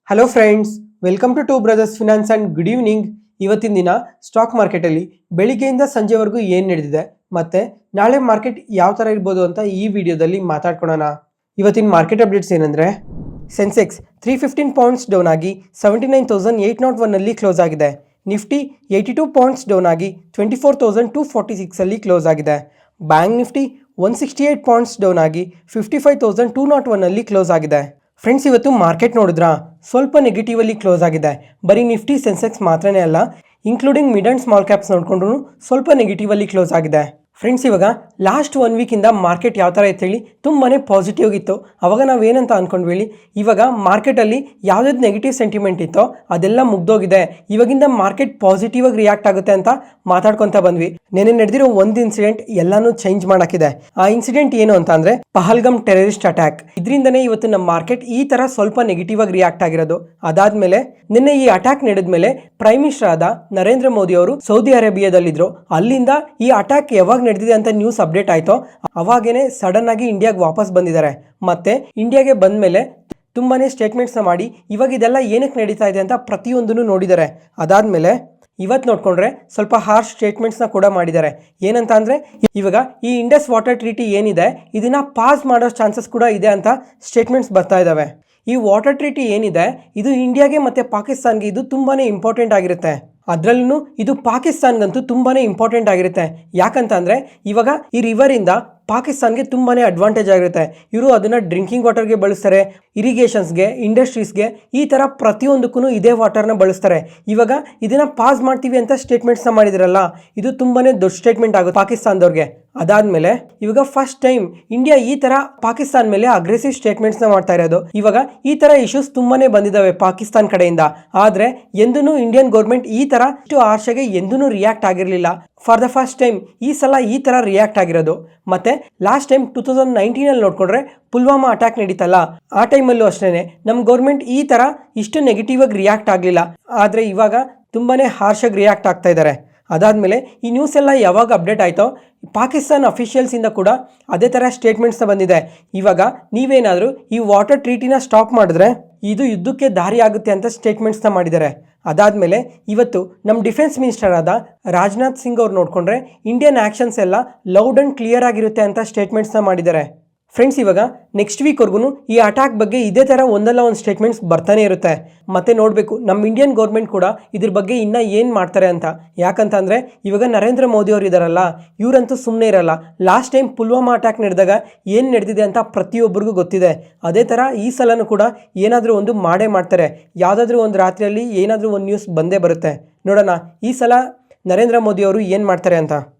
Hello friends, welcome to brothers finance and good evening. ಇವತ್ತಿನ ದಿನ stock ಮಾರ್ಕೆಟಲ್ಲಿ ಬೆಳಿಗ್ಗೆಯಿಂದ ಸಂಜೆವರೆಗೂ ಏನು ನಡೆದಿದೆ ಮತ್ತು ನಾಳೆ ಮಾರ್ಕೆಟ್ ಯಾವ ಥರ ಇರ್ಬೋದು ಅಂತ ಈ ವಿಡಿಯೋದಲ್ಲಿ ಮಾತಾಡ್ಕೊಳ್ಳೋಣ. ಇವತ್ತಿನ ಮಾರ್ಕೆಟ್ ಅಪ್ಡೇಟ್ಸ್ ಏನಂದರೆ, ಸೆನ್ಸೆಕ್ಸ್ 315 ಪಾಯಿಂಟ್ಸ್ ಡೌನ್ ಆಗಿ 79,801 ಕ್ಲೋಸ್ ಆಗಿದೆ. ನಿಫ್ಟಿ 82 ಪಾಯಿಂಟ್ಸ್ ಡೌನ್ ಆಗಿ 24,246 ಕ್ಲೋಸ್ ಆಗಿದೆ. ಬ್ಯಾಂಕ್ ನಿಫ್ಟಿ 168 ಪಾಯಿಂಟ್ಸ್ ಡೌನ್ ಆಗಿ 55,201 ಕ್ಲೋಸ್ ಆಗಿದೆ. ಫ್ರೆಂಡ್ಸ್, ಇವತ್ತು ಮಾರ್ಕೆಟ್ ನೋಡಿದ್ರಾ ಸ್ವಲ್ಪ ನೆಗೆಟಿವ್ ಅಲ್ಲಿ ಕ್ಲೋಸ್ ಆಗಿದೆ. ಬರೀ ನಿಫ್ಟಿ ಸೆನ್ಸೆಕ್ಸ್ ಮಾತ್ರನೇ ಅಲ್ಲ, including mid and small caps ನೋಡಿಕೊಂಡ್ರು ಸ್ವಲ್ಪ ನೆಗೆಟಿವ್ ಅಲ್ಲಿ ಕ್ಲೋಸ್ ಆಗಿದೆ. ಫ್ರೆಂಡ್ಸ್, ಇವಾಗ ಲಾಸ್ಟ್ 1 ವೀಕಿಂದ ಮಾರ್ಕೆಟ್ ಯಾವ ಥರ ಇತ್ತು ಹೇಳಿ, ತುಂಬಾ ಪಾಸಿಟಿವ್ ಇತ್ತು. ಅವಾಗ ನಾವೇನಂತ ಅಂದ್ಕೊಂಡ್ವಿ ಹೇಳಿ, ಇವಾಗ ಮಾರ್ಕೆಟಲ್ಲಿ ಯಾವುದಾದ್ರು ನೆಗೆಟಿವ್ ಸೆಂಟಿಮೆಂಟ್ ಇತ್ತೋ ಅದೆಲ್ಲ ಮುಗ್ದೋಗಿದೆ, ಇವಾಗಿಂದ ಮಾರ್ಕೆಟ್ ಪಾಸಿಟಿವ್ ಆಗಿ ರಿಯಾಕ್ಟ್ ಆಗುತ್ತೆ ಅಂತ ಮಾತಾಡ್ಕೊತ ಬಂದ್ವಿ. ನೆನೆ ನಡೆದಿರೋ ಒಂದು ಇನ್ಸಿಡೆಂಟ್ ಎಲ್ಲಾನು ಚೇಂಜ್ ಮಾಡಾಕಿದೆ. ಆ ಇನ್ಸಿಡೆಂಟ್ ಏನು ಅಂತ ಅಂದ್ರೆ ಪಹಲ್ಗಮ್ ಟೆರರಿಸ್ಟ್ ಅಟ್ಯಾಕ್. ಇದರಿಂದನೇ ಇವತ್ತು ನಮ್ಮ ಮಾರ್ಕೆಟ್ ಈ ತರ ಸ್ವಲ್ಪ ನೆಗೆಟಿವ್ ಆಗಿ ರಿಯಾಕ್ಟ್ ಆಗಿರೋದು. ಅದಾದ್ಮೇಲೆ ನಿನ್ನೆ ಈ ಅಟ್ಯಾಕ್ ನಡೆದ್ಮೇಲೆ ಪ್ರೈಮ್ ಮಿನಿಸ್ಟರ್ ಆದ ನರೇಂದ್ರ ಮೋದಿ ಅವರು ಸೌದಿ ಅರೇಬಿಯಾದಲ್ಲಿದ್ರು. ಅಲ್ಲಿಂದ ಈ ಅಟ್ಯಾಕ್ ಯಾವಾಗ ನಡೆದಿದೆ ಅಂತ ನ್ಯೂಸ್ ಅಪ್ಡೇಟ್ ಆಯ್ತೋ ಅವಾಗೇನೆ ಸಡನ್ ಆಗಿ ಇಂಡಿಯಾಗೆ ವಾಪಸ್ ಬಂದಿದ್ದಾರೆ. ಮತ್ತೆ ಇಂಡಿಯಾಗೆ ಬಂದ ಮೇಲೆ ತುಂಬಾನೇ ಸ್ಟೇಟ್ಮೆಂಟ್ಸ್ನ ಮಾಡಿ ಇವಾಗ ಇದೆಲ್ಲ ಏನಕ್ಕೆ ನಡೀತಾ ಇದೆ ಅಂತ ಪ್ರತಿಯೊಂದನ್ನು ನೋಡಿದ್ದಾರೆ. ಅದಾದ್ಮೇಲೆ ಇವತ್ತು ನೋಡ್ಕೊಂಡ್ರೆ ಸ್ವಲ್ಪ ಹಾರ್ಶ್ ಸ್ಟೇಟ್ಮೆಂಟ್ಸ್ನ ಕೂಡ ಮಾಡಿದ್ದಾರೆ. ಏನಂತ ಅಂದರೆ, ಇವಾಗ ಈ ಇಂಡಸ್ ವಾಟರ್ ಟ್ರೀಟಿ ಏನಿದೆ ಇದನ್ನ ಪಾಸ್ ಮಾಡೋ ಚಾನ್ಸಸ್ ಕೂಡ ಇದೆ ಅಂತ ಸ್ಟೇಟ್ಮೆಂಟ್ಸ್ ಬರ್ತಾ ಇದ್ದಾವೆ. ಈ ವಾಟರ್ ಟ್ರೀಟಿ ಏನಿದೆ ಇದು ಇಂಡಿಯಾಗೆ ಮತ್ತು ಪಾಕಿಸ್ತಾನ್ಗೆ ಇದು ತುಂಬಾ ಇಂಪಾರ್ಟೆಂಟ್ ಆಗಿರುತ್ತೆ. ಅದರಲ್ಲೂ ಇದು ಪಾಕಿಸ್ತಾನ್ಗಂತೂ ತುಂಬಾ ಇಂಪಾರ್ಟೆಂಟ್ ಆಗಿರುತ್ತೆ. ಯಾಕಂತ ಅಂದರೆ ಇವಾಗ ಈ ರಿವರಿಂದ ಪಾಕಿಸ್ತಾನ್ಗೆ ತುಂಬಾ ಅಡ್ವಾಂಟೇಜ್ ಆಗಿರುತ್ತೆ. ಇವರು ಅದನ್ನು ಡ್ರಿಂಕಿಂಗ್ ವಾಟರ್ಗೆ ಬಳಸ್ತಾರೆ, ಇರಿಗೇಷನ್ಸ್ಗೆ, ಇಂಡಸ್ಟ್ರೀಸ್ಗೆ, ಈ ಥರ ಪ್ರತಿಯೊಂದಕ್ಕೂ ಇದೇ ವಾಟರ್ನ ಬಳಸ್ತಾರೆ. ಇವಾಗ ಇದನ್ನು ಪಾಸ್ ಮಾಡ್ತೀವಿ ಅಂತ ಸ್ಟೇಟ್ಮೆಂಟ್ಸ್ನ ಮಾಡಿದಿರಲ್ಲ, ಇದು ತುಂಬಾ ದೊಡ್ಡ ಸ್ಟೇಟ್ಮೆಂಟ್ ಆಗುತ್ತೆ ಪಾಕಿಸ್ತಾನದವ್ರಿಗೆ. ಅದಾದಮೇಲೆ ಇವಾಗ ಫಸ್ಟ್ ಟೈಮ್ ಇಂಡಿಯಾ ಈ ಥರ ಪಾಕಿಸ್ತಾನ ಮೇಲೆ ಅಗ್ರೆಸಿವ್ ಸ್ಟೇಟ್ಮೆಂಟ್ಸ್ನ ಮಾಡ್ತಾ ಇರೋದು. ಇವಾಗ ಈ ಥರ ಇಶ್ಯೂಸ್ ತುಂಬಾ ಬಂದಿದ್ದಾವೆ ಪಾಕಿಸ್ತಾನ ಕಡೆಯಿಂದ. ಆದರೆ ಎಂದೂ ಇಂಡಿಯನ್ ಗೌರ್ಮೆಂಟ್ ಈ ಥರ ಇಷ್ಟು ಆರ್ಷೆಗೆ ಎಂದೂ ರಿಯಾಕ್ಟ್ ಆಗಿರಲಿಲ್ಲ. ಫಾರ್ ದ ಫಸ್ಟ್ ಟೈಮ್ ಈ ಸಲ ಈ ಥರ ರಿಯಾಕ್ಟ್ ಆಗಿರೋದು. ಮತ್ತೆ ಲಾಸ್ಟ್ ಟೈಮ್ 2019 ನೋಡ್ಕೊಂಡ್ರೆ ಪುಲ್ವಾಮಾ ಅಟ್ಯಾಕ್ ನಡೀತಲ್ಲ, ಆ ಟೈಮಲ್ಲೂ ಅಷ್ಟೇ ನಮ್ಮ ಗೌರ್ಮೆಂಟ್ ಈ ಥರ ಇಷ್ಟು ನೆಗೆಟಿವ್ ಆಗಿ ರಿಯಾಕ್ಟ್ ಆಗಲಿಲ್ಲ. ಆದರೆ ಇವಾಗ ತುಂಬಾ ಹಾರ್ಷಾಗಿ ರಿಯಾಕ್ಟ್ ಆಗ್ತಾ ಇದ್ದಾರೆ. ಅದಾದಮೇಲೆ ಈ ನ್ಯೂಸ್ ಎಲ್ಲ ಯಾವಾಗ ಅಪ್ಡೇಟ್ ಆಯಿತೋ ಪಾಕಿಸ್ತಾನ್ ಅಫಿಷಿಯಲ್ಸಿಂದ ಕೂಡ ಅದೇ ಥರ ಸ್ಟೇಟ್ಮೆಂಟ್ಸ್ನ ಬಂದಿದೆ. ಇವಾಗ ನೀವೇನಾದರೂ ಈ ವಾಟರ್ ಟ್ರೀಟಿನ ಸ್ಟಾಪ್ ಮಾಡಿದ್ರೆ ಇದು ಯುದ್ಧಕ್ಕೆ ದಾರಿ ಆಗುತ್ತೆ ಅಂತ ಸ್ಟೇಟ್ಮೆಂಟ್ಸ್ನ ಮಾಡಿದ್ದಾರೆ. ಅದಾದಮೇಲೆ ಇವತ್ತು ನಮ್ಮ ಡಿಫೆನ್ಸ್ ಮಿನಿಸ್ಟರ್ ಆದ ರಾಜನಾಥ್ ಸಿಂಗ್ ಅವ್ರು ನೋಡಿಕೊಂಡ್ರೆ ಇಂಡಿಯನ್ ಆ್ಯಕ್ಷನ್ಸ್ ಎಲ್ಲ ಲೌಡ್ ಆ್ಯಂಡ್ ಕ್ಲಿಯರ್ ಆಗಿರುತ್ತೆ ಅಂತ ಸ್ಟೇಟ್ಮೆಂಟ್ಸ್ನ ಮಾಡಿದ್ದಾರೆ. ಫ್ರೆಂಡ್ಸ್, ಇವಾಗ ನೆಕ್ಸ್ಟ್ ವೀಕ್ವರೆಗೂ ಈ ಅಟ್ಯಾಕ್ ಬಗ್ಗೆ ಇದೇ ಥರ ಒಂದಲ್ಲ ಒಂದು ಸ್ಟೇಟ್ಮೆಂಟ್ಸ್ ಬರ್ತಾನೆ ಇರುತ್ತೆ. ಮತ್ತೆ ನೋಡಬೇಕು ನಮ್ಮ ಇಂಡಿಯನ್ ಗೌರ್ಮೆಂಟ್ ಕೂಡ ಇದ್ರ ಬಗ್ಗೆ ಇನ್ನೂ ಏನು ಮಾಡ್ತಾರೆ ಅಂತ. ಯಾಕಂತ ಅಂದರೆ ಇವಾಗ ನರೇಂದ್ರ ಮೋದಿ ಅವರು ಇದ್ದಾರಲ್ಲ, ಇವರಂತೂ ಸುಮ್ಮನೆ ಇರಲ್ಲ. ಲಾಸ್ಟ್ ಟೈಮ್ ಪುಲ್ವಾಮಾ ಅಟ್ಯಾಕ್ ನಡೆದಾಗ ಏನು ನಡೆದಿದೆ ಅಂತ ಪ್ರತಿಯೊಬ್ಬರಿಗೂ ಗೊತ್ತಿದೆ. ಅದೇ ಥರ ಈ ಸಲನೂ ಕೂಡ ಏನಾದರೂ ಒಂದು ಮಾಡೇ ಮಾಡ್ತಾರೆ. ಯಾವುದಾದ್ರೂ ಒಂದು ರಾತ್ರಿಯಲ್ಲಿ ಏನಾದರೂ ಒಂದು ನ್ಯೂಸ್ ಬಂದೇ ಬರುತ್ತೆ. ನೋಡೋಣ ಈ ಸಲ ನರೇಂದ್ರ ಮೋದಿ ಅವರು ಏನು ಮಾಡ್ತಾರೆ ಅಂತ.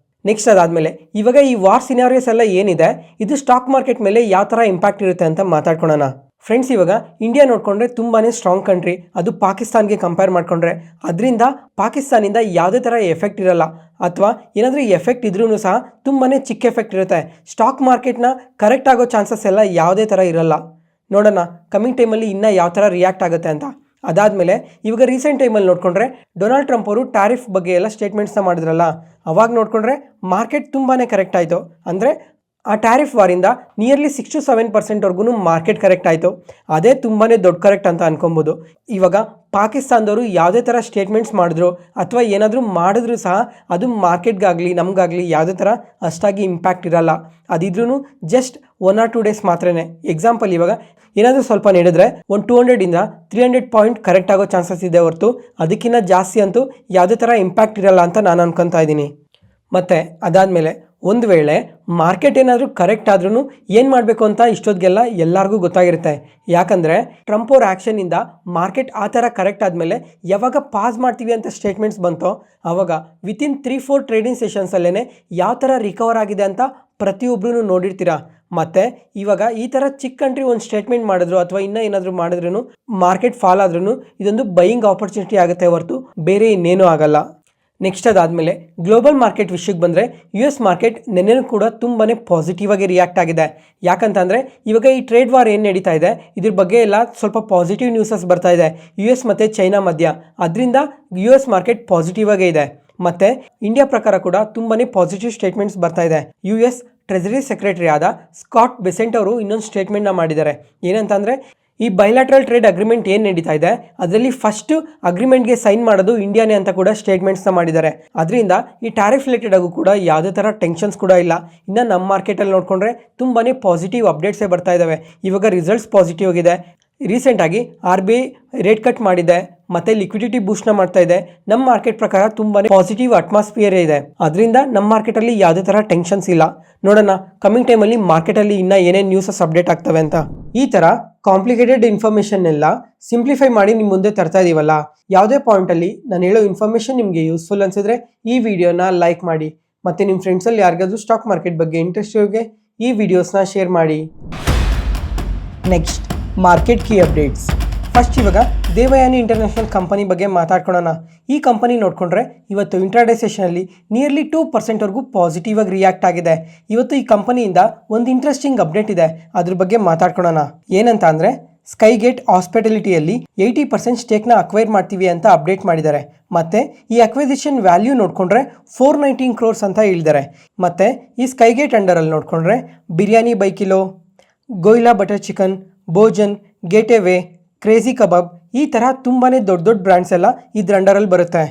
ನೆಕ್ಸ್ಟ್ ಅದಾದಮೇಲೆ ಇವಾಗ ಈ ವಾರ್ ಸಿನಾರಿಯೋಸ್ ಎಲ್ಲ ಏನಿದೆ ಇದು ಸ್ಟಾಕ್ ಮಾರ್ಕೆಟ್ ಮೇಲೆ ಯಾವ ಥರ ಇಂಪ್ಯಾಕ್ಟ್ ಇರುತ್ತೆ ಅಂತ ಮಾತಾಡ್ಕೊಳ್ಳೋಣ. ಫ್ರೆಂಡ್ಸ್, ಇವಾಗ ಇಂಡಿಯಾ ನೋಡಿಕೊಂಡ್ರೆ ತುಂಬಾ ಸ್ಟ್ರಾಂಗ್ ಕಂಟ್ರಿ, ಅದು ಪಾಕಿಸ್ತಾನ್ಗೆ ಕಂಪೇರ್ ಮಾಡಿಕೊಂಡ್ರೆ. ಅದರಿಂದ ಪಾಕಿಸ್ತಾನಿಂದ ಯಾವುದೇ ಥರ ಎಫೆಕ್ಟ್ ಇರಲ್ಲ, ಅಥವಾ ಏನಾದರೂ ಎಫೆಕ್ಟ್ ಇದ್ರೂ ಸಹ ತುಂಬಾ ಚಿಕ್ಕ ಎಫೆಕ್ಟ್ ಇರುತ್ತೆ. ಸ್ಟಾಕ್ ಮಾರ್ಕೆಟ್ನ ಕರೆಕ್ಟ್ ಆಗೋ ಚಾನ್ಸಸ್ ಎಲ್ಲ ಯಾವುದೇ ಥರ ಇರಲ್ಲ. ನೋಡೋಣ ಕಮಿಂಗ್ ಟೈಮಲ್ಲಿ ಇನ್ನೂ ಯಾವ ಥರ ರಿಯಾಕ್ಟ್ ಆಗುತ್ತೆ ಅಂತ. ಅದಾದಮೇಲೆ ಇವಾಗ ರೀಸೆಂಟ್ ಟೈಮಲ್ಲಿ ನೋಡಿಕೊಂಡ್ರೆ ಡೊನಾಲ್ಡ್ ಟ್ರಂಪ್ ಅವರು ಟ್ಯಾರಿಫ್ ಬಗ್ಗೆ ಎಲ್ಲ ಸ್ಟೇಟ್ಮೆಂಟ್ಸ್ನ ಮಾಡಿದ್ರಲ್ಲ, ಅವಾಗ ನೋಡಿಕೊಂಡ್ರೆ ಮಾರ್ಕೆಟ್ ತುಂಬಾ ಕರೆಕ್ಟ್ ಆಯಿತು. ಅಂದರೆ ಆ ಟ್ಯಾರಿಫ್ ವಾರಿಂದ ನಿಯರ್ಲಿ 6 to 7% ಮಾರ್ಕೆಟ್ ಕರೆಕ್ಟ್ ಆಯಿತು. ಅದೇ ತುಂಬಾ ದೊಡ್ಡ ಕರೆಕ್ಟ್ ಅಂತ ಅನ್ಕೊಬೋದು. ಇವಾಗ ಪಾಕಿಸ್ತಾನದವರು ಯಾವುದೇ ಥರ ಸ್ಟೇಟ್ಮೆಂಟ್ಸ್ ಮಾಡಿದ್ರು ಅಥವಾ ಏನಾದರೂ ಮಾಡಿದ್ರೂ ಸಹ ಅದು ಮಾರ್ಕೆಟ್ಗಾಗಲಿ ನಮಗಾಗಲಿ ಯಾವುದೇ ಥರ ಅಷ್ಟಾಗಿ ಇಂಪ್ಯಾಕ್ಟ್ ಇರಲ್ಲ. ಅದಿದ್ರೂ ಜಸ್ಟ್ 1 or 2 days ಮಾತ್ರನೇ. ಎಕ್ಸಾಂಪಲ್, ಇವಾಗ ಏನಾದರೂ ಸ್ವಲ್ಪ ನಡೆದ್ರೆ ಒಂದು 200 ಇಂದ 300 ಪಾಯಿಂಟ್ ಕರೆಕ್ಟ್ ಆಗೋ ಚಾನ್ಸಸ್ ಇದೆ ಹೊರತು ಅದಕ್ಕಿಂತ ಜಾಸ್ತಿ ಅಂತೂ ಯಾವುದೇ ಥರ ಇಂಪ್ಯಾಕ್ಟ್ ಇರಲ್ಲ ಅಂತ ನಾನು ಅನ್ಕೊತಾ ಇದ್ದೀನಿ. ಮತ್ತು ಅದಾದಮೇಲೆ ಒಂದು ವೇಳೆ ಮಾರ್ಕೆಟ್ ಏನಾದರೂ ಕರೆಕ್ಟ್ ಆದ್ರೂ ಏನು ಮಾಡಬೇಕು ಅಂತ ಇಷ್ಟೊತ್ತಿಗೆಲ್ಲ ಎಲ್ಲರಿಗೂ ಗೊತ್ತಾಗಿರುತ್ತೆ. ಯಾಕಂದರೆ ಟ್ರಂಪ್ ಅವ್ರ ಆ್ಯಕ್ಷನಿಂದ ಮಾರ್ಕೆಟ್ ಆ ಥರ ಕರೆಕ್ಟ್ ಆದಮೇಲೆ ಯಾವಾಗ ಪಾಸ್ ಮಾಡ್ತೀವಿ ಅಂತ ಸ್ಟೇಟ್ಮೆಂಟ್ಸ್ ಬಂತೋ ಆವಾಗ ವಿತಿನ್ 3-4 ಟ್ರೇಡಿಂಗ್ ಸೆಷನ್ಸಲ್ಲೇ ಯಾವ ಥರ ರಿಕವರ್ ಆಗಿದೆ ಅಂತ ಪ್ರತಿಯೊಬ್ಬರೂ ನೋಡಿರ್ತೀರಾ. ಮತ್ತು ಇವಾಗ ಈ ಥರ ಚಿಕ್ಕ ಕಂಟ್ರಿ ಒಂದು ಸ್ಟೇಟ್ಮೆಂಟ್ ಮಾಡಿದ್ರು ಅಥವಾ ಇನ್ನೂ ಏನಾದರೂ ಮಾಡಿದ್ರೂ ಮಾರ್ಕೆಟ್ ಫಾಲ್ ಆದ್ರೂ ಇದೊಂದು ಬೈಯಿಂಗ್ ಆಪರ್ಚುನಿಟಿ ಆಗುತ್ತೆ ಹೊರತು ಬೇರೆ ಇನ್ನೇನೂ ಆಗಲ್ಲ. ನೆಕ್ಸ್ಟ್ ಅದಾದಮೇಲೆ ಗ್ಲೋಬಲ್ ಮಾರ್ಕೆಟ್ ವಿಷಯಕ್ಕೆ ಬಂದರೆ US ಮಾರ್ಕೆಟ್ ನೆನ್ನೆನೂ ಕೂಡ ತುಂಬಾ ಪಾಸಿಟಿವ್ ಆಗಿ ರಿಯಾಕ್ಟ್ ಆಗಿದೆ. ಯಾಕಂತಂದರೆ ಇವಾಗ ಈ ಟ್ರೇಡ್ ವಾರ್ ಏನು ನಡೀತಾ ಇದೆ ಇದ್ರ ಬಗ್ಗೆ ಎಲ್ಲ ಸ್ವಲ್ಪ ಪಾಸಿಟಿವ್ ನ್ಯೂಸಸ್ ಬರ್ತಾ ಇದೆ US ಮತ್ತು ಚೈನಾ ಮಧ್ಯ. ಅದರಿಂದ US ಮಾರ್ಕೆಟ್ ಪಾಸಿಟಿವ್ ಆಗೇ ಇದೆ. ಮತ್ತು ಇಂಡಿಯಾ ಪ್ರಕಾರ ಕೂಡ ತುಂಬಾ ಪಾಸಿಟಿವ್ ಸ್ಟೇಟ್ಮೆಂಟ್ಸ್ ಬರ್ತಾ ಇದೆ. US ಟ್ರೆಜರಿ ಸೆಕ್ರೆಟರಿ ಆದ ಸ್ಕಾಟ್ ಬೆಸೆಂಟ್ ಅವರು ಇನ್ನೊಂದು ಸ್ಟೇಟ್ಮೆಂಟ್ನ ಮಾಡಿದ್ದಾರೆ. ಏನಂತಂದರೆ ಈ ಬೈಲಾಟ್ರಲ್ ಟ್ರೇಡ್ ಅಗ್ರಿಮೆಂಟ್ ಏನು ನಡೀತಾ ಇದೆ ಅದರಲ್ಲಿ ಫಸ್ಟ್ ಅಗ್ರಿಮೆಂಟ್ಗೆ ಸೈನ್ ಮಾಡೋದು ಇಂಡಿಯಾನೇ ಅಂತ ಕೂಡ ಸ್ಟೇಟ್ಮೆಂಟ್ಸ್ನ ಮಾಡಿದ್ದಾರೆ. ಅದರಿಂದ ಈ ಟ್ಯಾರಿಫ್ ರಿಲೇಟೆಡ್ ಆಗು ಕೂಡ ಯಾವುದೇ ಥರ ಟೆನ್ಷನ್ಸ್ ಕೂಡ ಇಲ್ಲ. ಇನ್ನು ನಮ್ಮ ಮಾರ್ಕೆಟಲ್ಲಿ ನೋಡಿಕೊಂಡ್ರೆ ತುಂಬಾ ಪಾಸಿಟಿವ್ ಅಪ್ಡೇಟ್ಸೇ ಬರ್ತಾ ಇದ್ದಾವೆ. ಇವಾಗ ರಿಸಲ್ಟ್ಸ್ ಪಾಸಿಟಿವ್ ಆಗಿದೆ. ರೀಸೆಂಟಾಗಿ RBI ರೇಟ್ ಕಟ್ ಮಾಡಿದೆ ಮತ್ತೆ ಲಿಕ್ವಿಡಿಟಿ ಬೂಸ್ಟ್ನ ಮಾಡ್ತಾ ಇದೆ. ನಮ್ಮ ಮಾರ್ಕೆಟ್ ಪ್ರಕಾರ ತುಂಬಾನೇ ಪಾಸಿಟಿವ್ ಅಟ್ಮಾಸ್ಫಿಯರ್ ಇದೆ. ಅದರಿಂದ ನಮ್ಮ ಮಾರ್ಕೆಟಲ್ಲಿ ಯಾವುದೇ ಥರ ಟೆನ್ಷನ್ಸ್ ಇಲ್ಲ. ನೋಡೋಣ ಕಮಿಂಗ್ ಟೈಮಲ್ಲಿ ಮಾರ್ಕೆಟಲ್ಲಿ ಇನ್ನೂ ಏನೇನು ನ್ಯೂಸಸ್ ಅಪ್ಡೇಟ್ ಆಗ್ತವೆ ಅಂತ. ಈ ಥರ ಕಾಂಪ್ಲಿಕೇಟೆಡ್ ಇನ್ಫಾರ್ಮೇಷನ್ ಎಲ್ಲ ಸಿಂಪ್ಲಿಫೈ ಮಾಡಿ ನಿಮ್ಮ ಮುಂದೆ ತರ್ತಾ ಇದೀವಲ್ಲ. ಯಾವುದೇ ಪಾಯಿಂಟಲ್ಲಿ ನಾನು ಹೇಳೋ ಇನ್ಫಾರ್ಮೇಷನ್ ನಿಮಗೆ ಯೂಸ್ಫುಲ್ ಅನಿಸಿದ್ರೆ ಈ ವಿಡಿಯೋನ ಲೈಕ್ ಮಾಡಿ. ಮತ್ತು ನಿಮ್ಮ ಫ್ರೆಂಡ್ಸಲ್ಲಿ ಯಾರಿಗಾದ್ರೂ ಸ್ಟಾಕ್ ಮಾರ್ಕೆಟ್ ಬಗ್ಗೆ ಇಂಟ್ರೆಸ್ಟ್ ಇರೋರಿಗೆ ಈ ವಿಡಿಯೋಸ್ನ ಶೇರ್ ಮಾಡಿ. Next market key updates. First ಇವಾಗ ದೇವಯಾನಿ ಇಂಟರ್ನ್ಯಾಷನಲ್ ಕಂಪನಿ ಬಗ್ಗೆ ಮಾತಾಡ್ಕೊಳ್ಳೋಣ. ಈ ಕಂಪನಿ ನೋಡಿಕೊಂಡ್ರೆ ಇವತ್ತು ಇಂಟ್ರಾಡೇ ಸೆಷನಲ್ಲಿ ನಿಯರ್ಲಿ 2% ಪಾಸಿಟಿವ್ ಆಗಿ ರಿಯಾಕ್ಟ್ ಆಗಿದೆ. ಇವತ್ತು ಈ ಕಂಪನಿಯಿಂದ ಒಂದು ಇಂಟ್ರೆಸ್ಟಿಂಗ್ ಅಪ್ಡೇಟ್ ಇದೆ, ಅದ್ರ ಬಗ್ಗೆ ಮಾತಾಡ್ಕೊಳ್ಳೋಣ. ಏನಂತ ಅಂದರೆ ಸ್ಕೈಗೇಟ್ ಹಾಸ್ಪಿಟಾಲಿಟಿಯಲ್ಲಿ 80% ಸ್ಟೇಕ್ನ ಅಕ್ವೈರ್ ಮಾಡ್ತೀವಿ ಅಂತ ಅಪ್ಡೇಟ್ ಮಾಡಿದ್ದಾರೆ. ಮತ್ತು ಈ ಅಕ್ವಿಸಿಷನ್ ವ್ಯಾಲ್ಯೂ ನೋಡಿಕೊಂಡ್ರೆ 419 crores ಅಂತ ಹೇಳಿದ್ದಾರೆ. ಮತ್ತು ಈ ಸ್ಕೈಗೇಟ್ ಅಂಡರಲ್ಲಿ ನೋಡಿಕೊಂಡ್ರೆ ಬಿರಿಯಾನಿ ಬೈ ಕಿಲೋ, ಗೋಯಿಲಾ butter chicken, Bhojan, Gateway, crazy kebab ಈ ಥರ ತುಂಬಾ ದೊಡ್ಡ ಬ್ರ್ಯಾಂಡ್ಸ್ ಎಲ್ಲ ಇದ್ರ ಅಂಡರಲ್ಲಿ ಬರುತ್ತೆ.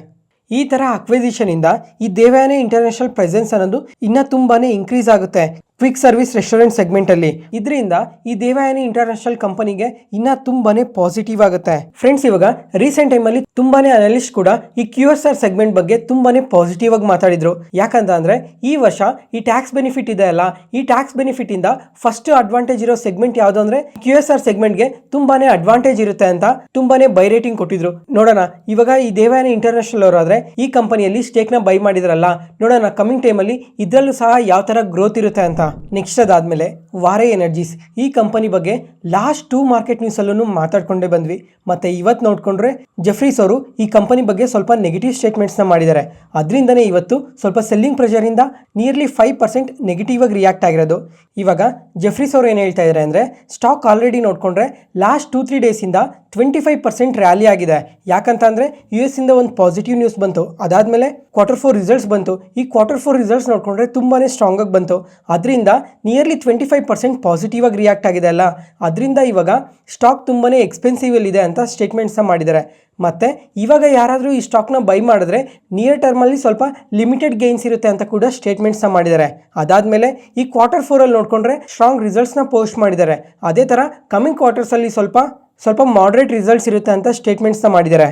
ಈ ಥರ ಅಕ್ವಿಸಿಷನಿಂದ ಈ ದೇವಯಾನಿ ಇಂಟರ್ನ್ಯಾಷನಲ್ ಪ್ರೆಸೆನ್ಸ್ ಅನ್ನೋದು ಇನ್ನೂ ತುಂಬಾ ಇನ್ಕ್ರೀಸ್ ಆಗುತ್ತೆ ಕ್ವಿಕ್ ಸರ್ವಿಸ್ ರೆಸ್ಟೋರೆಂಟ್ ಸೆಗ್ಮೆಂಟಲ್ಲಿ. ಇದರಿಂದ ಈ ದೇವಯಾನಿ ಇಂಟರ್ನ್ಯಾಷನಲ್ ಕಂಪನಿಗೆ ಇನ್ನೂ ತುಂಬಾ ಪಾಸಿಟಿವ್ ಆಗುತ್ತೆ. ಫ್ರೆಂಡ್ಸ್, ಇವಾಗ ರೀಸೆಂಟ್ ಟೈಮಲ್ಲಿ ತುಂಬಾ ಅನಲಿಸ್ಟ್ ಕೂಡ ಈ QSR ಸೆಗ್ಮೆಂಟ್ ಬಗ್ಗೆ ತುಂಬಾ ಪಾಸಿಟಿವ್ ಆಗಿ ಮಾತಾಡಿದ್ರು. ಯಾಕಂತ ಅಂದರೆ ಈ ವರ್ಷ ಈ ಟ್ಯಾಕ್ಸ್ ಬೆನಿಫಿಟ್ ಇದೆ ಅಲ್ಲ, ಈ ಟ್ಯಾಕ್ಸ್ ಬೆನಿಫಿಟಿಂದ ಫಸ್ಟ್ ಅಡ್ವಾಂಟೇಜ್ ಇರೋ ಸೆಗ್ಮೆಂಟ್ ಯಾವುದು ಅಂದರೆ QSR ಸೆಗ್ಮೆಂಟ್ಗೆ ತುಂಬಾ ಅಡ್ವಾಂಟೇಜ್ ಇರುತ್ತೆ ಅಂತ ತುಂಬಾ ಬೈ ರೇಟಿಂಗ್ ಕೊಟ್ಟಿದ್ರು. ನೋಡೋಣ ಇವಾಗ ಈ ದೇವಯಾನಿ ಇಂಟರ್ನ್ಯಾಷನಲ್ ಅವರಾದರೆ ಈ ಕಂಪನಿಯಲ್ಲಿ ಸ್ಟೇಕ್ನ ಬೈ ಮಾಡಿದ್ರಲ್ಲ, ನೋಡೋಣ ಕಮಿಂಗ್ ಟೈಮಲ್ಲಿ ಇದರಲ್ಲೂ ಸಹ ಯಾವ ಥರ ಗ್ರೋತ್ ಇರುತ್ತೆ ಅಂತ. ನೆಕ್ಸ್ಟ್ ಅದಾದಮೇಲೆ ವಾರೆ ಎನರ್ಜೀಸ್. ಈ ಕಂಪನಿ ಬಗ್ಗೆ ಲಾಸ್ಟ್ 2 ಮಾರ್ಕೆಟ್ ನ್ಯೂಸಲ್ಲೂ ಮಾತಾಡ್ಕೊಂಡೇ ಬಂದ್ವಿ. ಮತ್ತು ಇವತ್ತು ನೋಡಿಕೊಂಡ್ರೆ ಜೆಫ್ರೀಸ್ ಅವರು ಈ ಕಂಪನಿ ಬಗ್ಗೆ ಸ್ವಲ್ಪ ನೆಗೆಟಿವ್ ಸ್ಟೇಟ್ಮೆಂಟ್ಸ್ನ ಮಾಡಿದ್ದಾರೆ. ಅದರಿಂದನೇ ಇವತ್ತು ಸ್ವಲ್ಪ ಸೆಲ್ಲಿಂಗ್ ಪ್ರೆಷರಿಂದ ನಿಯರ್ಲಿ 5% ನೆಗೆಟಿವ್ ಆಗಿ ರಿಯಾಕ್ಟ್ ಆಗಿರೋದು. ಇವಾಗ ಜೆಫ್ರೀಸ್ ಅವರು ಏನು ಹೇಳ್ತಾ ಇದ್ದಾರೆ ಅಂದರೆ ಸ್ಟಾಕ್ ಆಲ್ರೆಡಿ ನೋಡಿಕೊಂಡ್ರೆ ಲಾಸ್ಟ್ 2-3 ಡೇಸಿಂದ 25% ರ್ಯಾಲಿ ಆಗಿದೆ. ಯಾಕಂತ ಅಂದರೆ US ಇಂದ ಒಂದು ಪಾಸಿಟಿವ್ ನ್ಯೂಸ್ ಬಂತು, ಅದಾದಮೇಲೆ Q4 ರಿಸಲ್ಟ್ಸ್ ಬಂತು. ಈ Q4 ರಿಸಲ್ಟ್ಸ್ ನೋಡಿಕೊಂಡ್ರೆ ತುಂಬಾ ಸ್ಟ್ರಾಂಗ್ ಆಗಿ ಬಂತು. ಅದರಿಂದ ನಿಯರ್ಲಿ 25% ಪಾಸಿಟಿವ್ ಆಗಿ ರಿಯಾಕ್ಟ್ ಆಗಿದೆ ಅಲ್ಲ, ಅದರಿಂದ ಇವಾಗ ಸ್ಟಾಕ್ ತುಂಬಾ ಎಕ್ಸ್ಪೆನ್ಸಿವ್ ಇದೆ ಅಂತ ಸ್ಟೇಟ್ಮೆಂಟ್ಸ್ನ ಮಾಡಿದ್ದಾರೆ. ಮತ್ತು ಇವಾಗ ಯಾರಾದರೂ ಈ ಸ್ಟಾಕ್ನ ಬೈ ಮಾಡಿದ್ರೆ ನಿಯರ್ ಟರ್ಮಲ್ಲಿ ಸ್ವಲ್ಪ ಲಿಮಿಟೆಡ್ ಗೇನ್ಸ್ ಇರುತ್ತೆ ಅಂತ ಕೂಡ ಸ್ಟೇಟ್ಮೆಂಟ್ಸ್ನ ಮಾಡಿದ್ದಾರೆ. ಅದಾದಮೇಲೆ ಈ Q4 ನೋಡಿಕೊಂಡ್ರೆ ಸ್ಟ್ರಾಂಗ್ ರಿಸಲ್ಟ್ಸ್ನ ಪೋಸ್ಟ್ ಮಾಡಿದ್ದಾರೆ. ಅದೇ ಥರ ಕಮಿಂಗ್ ಕ್ವಾರ್ಟರ್ಸಲ್ಲಿ ಸ್ವಲ್ಪ ಮಾಡ್ರೇಟ್ ರಿಸಲ್ಟ್ಸ್ ಇರುತ್ತೆ ಅಂತ ಸ್ಟೇಟ್ಮೆಂಟ್ಸ್ನ ಮಾಡಿದ್ದಾರೆ.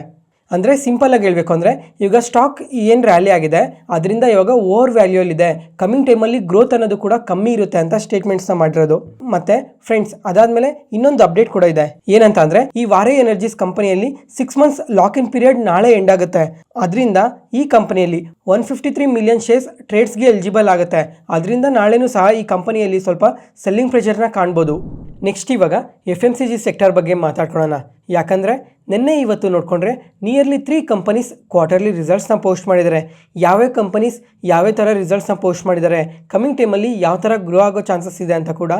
ಅಂದರೆ ಸಿಂಪಲ್ ಆಗಿ ಹೇಳಬೇಕು ಅಂದರೆ ಇವಾಗ ಸ್ಟಾಕ್ ಏನು ರ್ಯಾಲಿ ಆಗಿದೆ ಅದರಿಂದ ಇವಾಗ ಓವರ್ ವ್ಯಾಲ್ಯೂಯಲ್ಲಿದೆ. ಕಮಿಂಗ್ ಟೈಮಲ್ಲಿ ಗ್ರೋತ್ ಅನ್ನೋದು ಕೂಡ ಕಮ್ಮಿ ಇರುತ್ತೆ ಅಂತ ಸ್ಟೇಟ್ಮೆಂಟ್ಸ್ನ ಮಾಡಿರೋದು. ಮತ್ತು ಫ್ರೆಂಡ್ಸ್, ಅದಾದಮೇಲೆ ಇನ್ನೊಂದು ಅಪ್ಡೇಟ್ ಕೂಡ ಇದೆ. ಏನಂತ ಅಂದರೆ ಈ ವಾರೆ ಎನರ್ಜೀಸ್ ಕಂಪನಿಯಲ್ಲಿ 6 months ಲಾಕ್ ಇನ್ ಪೀರಿಯಡ್ ನಾಳೆ ಎಂಡ್ ಆಗುತ್ತೆ. ಅದರಿಂದ ಈ ಕಂಪನಿಯಲ್ಲಿ 153 million ಶೇರ್ಸ್ ಟ್ರೇಡ್ಸ್ಗೆ ಎಲಿಜಿಬಲ್ ಆಗುತ್ತೆ. ಅದರಿಂದ ನಾಳೆನೂ ಸಹ ಈ ಕಂಪನಿಯಲ್ಲಿ ಸ್ವಲ್ಪ ಸೆಲ್ಲಿಂಗ್ ಪ್ರೆಷರ್ನ ಕಾಣ್ಬೋದು. ನೆಕ್ಸ್ಟ್ ಇವಾಗ FMCG ಸೆಕ್ಟರ್ ಬಗ್ಗೆ ಮಾತಾಡ್ಕೊಳ್ಳೋಣ. ಯಾಕಂದರೆ ನಿನ್ನೆ ಇವತ್ತು ನೋಡಿಕೊಂಡ್ರೆ ನಿಯರ್ಲಿ 3 ಕಂಪನೀಸ್ ಕ್ವಾರ್ಟರ್ಲಿ ರಿಸಲ್ಟ್ಸ್ನ ಪೋಸ್ಟ್ ಮಾಡಿದ್ದಾರೆ. ಯಾವ್ಯಾವ ಕಂಪನೀಸ್ ಯಾವ ಥರ ರಿಸಲ್ಟ್ಸ್ನ ಪೋಸ್ಟ್ ಮಾಡಿದ್ದಾರೆ, ಕಮಿಂಗ್ ಟೈಮಲ್ಲಿ ಯಾವ ಥರ ಗ್ರೋ ಆಗೋ ಚಾನ್ಸಸ್ ಇದೆ ಅಂತ ಕೂಡ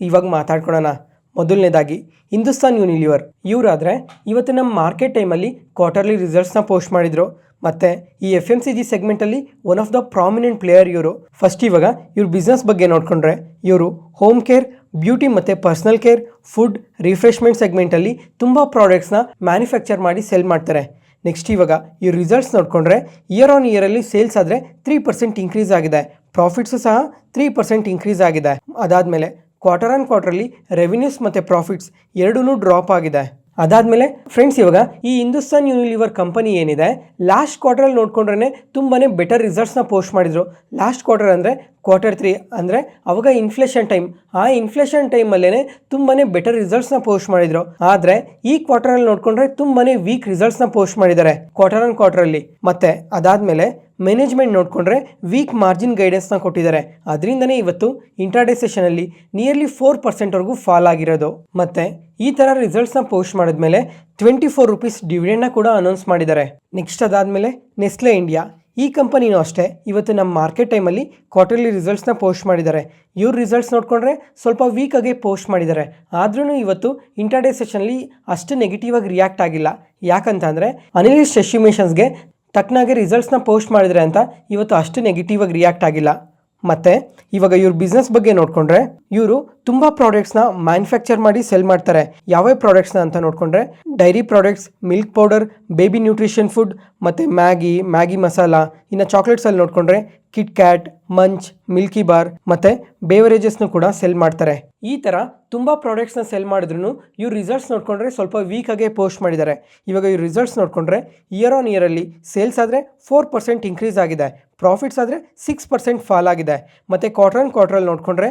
ಇವಾಗ ಮಾತಾಡ್ಕೊಳ್ಳೋಣ. ಮೊದಲನೇದಾಗಿ ಹಿಂದೂಸ್ತಾನ್ ಯೂನಿಲಿವರ್. ಇವರಾದರೆ ಇವತ್ತು ನಮ್ಮ ಮಾರ್ಕೆಟ್ ಟೈಮಲ್ಲಿ ಕ್ವಾರ್ಟರ್ಲಿ ರಿಸಲ್ಟ್ಸ್ನ ಪೋಸ್ಟ್ ಮಾಡಿದರು. ಮತ್ತು ಈ FMCG ಸೆಗ್ಮೆಂಟಲ್ಲಿ one of the prominent player ಇವರು. ಫಸ್ಟ್ ಇವಾಗ ಇವ್ರ ಬಿಸ್ನೆಸ್ ಬಗ್ಗೆ ನೋಡಿಕೊಂಡ್ರೆ ಇವರು ಹೋಮ್ ಕೇರ್, ಬ್ಯೂಟಿ ಮತ್ತು ಪರ್ಸನಲ್ ಕೇರ್, ಫುಡ್, ರಿಫ್ರೆಶ್ಮೆಂಟ್ ಸೆಗ್ಮೆಂಟಲ್ಲಿ ತುಂಬ ಪ್ರಾಡಕ್ಟ್ಸ್ನ ಮ್ಯಾನುಫ್ಯಾಕ್ಚರ್ ಮಾಡಿ ಸೆಲ್ ಮಾಡ್ತಾರೆ. ನೆಕ್ಸ್ಟ್ ಇವಾಗ ಇವ್ರ ರಿಸಲ್ಟ್ಸ್ ನೋಡಿಕೊಂಡ್ರೆ ಇಯರ್ ಆನ್ ಇಯರಲ್ಲಿ ಸೇಲ್ಸ್ ಆದರೆ 3% ಇನ್ಕ್ರೀಸ್ ಆಗಿದೆ. ಪ್ರಾಫಿಟ್ಸು ಸಹ 3% ಇನ್ಕ್ರೀಸ್ ಆಗಿದೆ. ಅದಾದಮೇಲೆ ಕ್ವಾರ್ಟರ್ಲಿ ರೆವಿನ್ಯೂಸ್ ಮತ್ತು ಪ್ರಾಫಿಟ್ಸ್ ಎರಡೂ ಡ್ರಾಪ್ ಆಗಿದೆ. ಅದಾದಮೇಲೆ ಫ್ರೆಂಡ್ಸ್, ಇವಾಗ ಈ ಹಿಂದೂಸ್ತಾನ್ ಯೂನಿಲಿವರ್ ಕಂಪನಿ ಏನಿದೆ ಲಾಸ್ಟ್ ಕ್ವಾರ್ಟರಲ್ಲಿ ನೋಡ್ಕೊಂಡ್ರೆ ತುಂಬಾ ಬೆಟರ್ ರಿಸಲ್ಟ್ಸ್ನ ಪೋಸ್ಟ್ ಮಾಡಿದರು. ಲಾಸ್ಟ್ ಕ್ವಾರ್ಟರ್ ಅಂದರೆ Q3 ಅಂದರೆ ಅವಾಗ ಇನ್ಫ್ಲೇಷನ್ ಟೈಮ್. ಆ ಇನ್ಫ್ಲೇಷನ್ ಟೈಮಲ್ಲೇ ತುಂಬಾ ಬೆಟರ್ ರಿಸಲ್ಟ್ಸ್ನ ಪೋಸ್ಟ್ ಮಾಡಿದರು. ಆದರೆ ಈ ಕ್ವಾರ್ಟರಲ್ಲಿ ನೋಡಿಕೊಂಡ್ರೆ ತುಂಬಾ ವೀಕ್ ರಿಸಲ್ಟ್ಸ್ನ ಪೋಸ್ಟ್ ಮಾಡಿದ್ದಾರೆ ಕ್ವಾರ್ಟರಲ್ಲಿ. ಮತ್ತು ಅದಾದಮೇಲೆ ಮ್ಯಾನೇಜ್ಮೆಂಟ್ ನೋಡಿಕೊಂಡ್ರೆ ವೀಕ್ ಮಾರ್ಜಿನ್ ಗೈಡೆನ್ಸ್ನ ಕೊಟ್ಟಿದ್ದಾರೆ. ಅದರಿಂದನೇ ಇವತ್ತು ಇಂಟ್ರಾಡೇ ಸೆಷನಲ್ಲಿ ನಿಯರ್ಲಿ 4% ಫಾಲ್ ಆಗಿರೋದು. ಮತ್ತು ಈ ಥರ ರಿಸಲ್ಟ್ಸ್ನ ಪೋಸ್ಟ್ ಮಾಡಿದ್ಮೇಲೆ 24 rupees ಡಿವಿಡೆಂಡ್ನ ಕೂಡ ಅನೌನ್ಸ್ ಮಾಡಿದ್ದಾರೆ. ನೆಕ್ಸ್ಟ್ ಅದಾದಮೇಲೆ ನೆಸ್ಲೆ ಇಂಡಿಯಾ. ಈ ಕಂಪನಿನೂ ಅಷ್ಟೇ ಇವತ್ತು ನಮ್ಮ ಮಾರ್ಕೆಟ್ ಟೈಮಲ್ಲಿ ಕ್ವಾರ್ಟರ್ಲಿ ರಿಸಲ್ಟ್ಸ್ನ ಪೋಸ್ಟ್ ಮಾಡಿದ್ದಾರೆ. ಇವ್ರ ರಿಸಲ್ಟ್ಸ್ ನೋಡಿಕೊಂಡ್ರೆ ಸ್ವಲ್ಪ ವೀಕಾಗೆ ಪೋಸ್ಟ್ ಮಾಡಿದ್ದಾರೆ. ಆದ್ರೂ ಇವತ್ತು ಇಂಟ್ರಾಡೇ ಸೆಷನಲ್ಲಿ ಅಷ್ಟು ನೆಗೆಟಿವ್ ಆಗಿ ರಿಯಾಕ್ಟ್ ಆಗಿಲ್ಲ. ಯಾಕಂತ ಅಂದರೆ ಅನಲಿಸ್ಟ್ ಎಸ್ಟಿಮೇಷನ್ಸ್ಗೆ ತಕ್ಕನಾಗೆ ರಿಸಲ್ಟ್ಸ್ನ ಪೋಸ್ಟ್ ಮಾಡಿದರೆ ಅಂತ ಇವತ್ತು ಅಷ್ಟು ನೆಗೆಟಿವ್ ಆಗಿ ರಿಯಾಕ್ಟ್ ಆಗಿಲ್ಲ. ಮತ್ತು ಇವಾಗ ಇವ್ರ ಬಿಸ್ನೆಸ್ ಬಗ್ಗೆ ನೋಡಿಕೊಂಡ್ರೆ ಇವರು ತುಂಬ ಪ್ರಾಡಕ್ಟ್ಸ್ನ ಮ್ಯಾನುಫ್ಯಾಕ್ಚರ್ ಮಾಡಿ ಸೆಲ್ ಮಾಡ್ತಾರೆ. ಯಾವ್ಯಾವ ಪ್ರಾಡಕ್ಟ್ಸ್ನ ಅಂತ ನೋಡಿಕೊಂಡ್ರೆ dairy products, milk powder, baby nutrition food, ಮತ್ತು ಮ್ಯಾಗಿ ಮಸಾಲ. ಇನ್ನು ಚಾಕ್ಲೇಟ್ಸಲ್ಲಿ ನೋಡಿಕೊಂಡ್ರೆ kit cat, Munch, Milky bar ಮತ್ತು ಬೇವರೇಜಸ್ನು ಕೂಡ ಸೆಲ್ ಮಾಡ್ತಾರೆ. ಈ ಥರ ತುಂಬ ಪ್ರಾಡಕ್ಟ್ಸ್ನ ಸೆಲ್ ಮಾಡಿದ್ರು ಇವ್ರ ರಿಸಲ್ಟ್ಸ್ ನೋಡಿಕೊಂಡ್ರೆ ಸ್ವಲ್ಪ ವೀಕಾಗೆ ಪೋಸ್ಟ್ ಮಾಡಿದ್ದಾರೆ. ಇವಾಗ ಇವ್ರ ರಿಸಲ್ಟ್ಸ್ ನೋಡಿಕೊಂಡ್ರೆ ಇಯರ್ ಆನ್ ಇಯರಲ್ಲಿ ಸೇಲ್ಸ್ ಆದರೆ 4% ಇನ್ಕ್ರೀಸ್ ಆಗಿದೆ, ಪ್ರಾಫಿಟ್ಸ್ ಆದರೆ 6% ಫಾಲ್ ಆಗಿದೆ. ಮತ್ತು ಕ್ವಾರ್ಟರಲ್ಲಿ ನೋಡಿಕೊಂಡ್ರೆ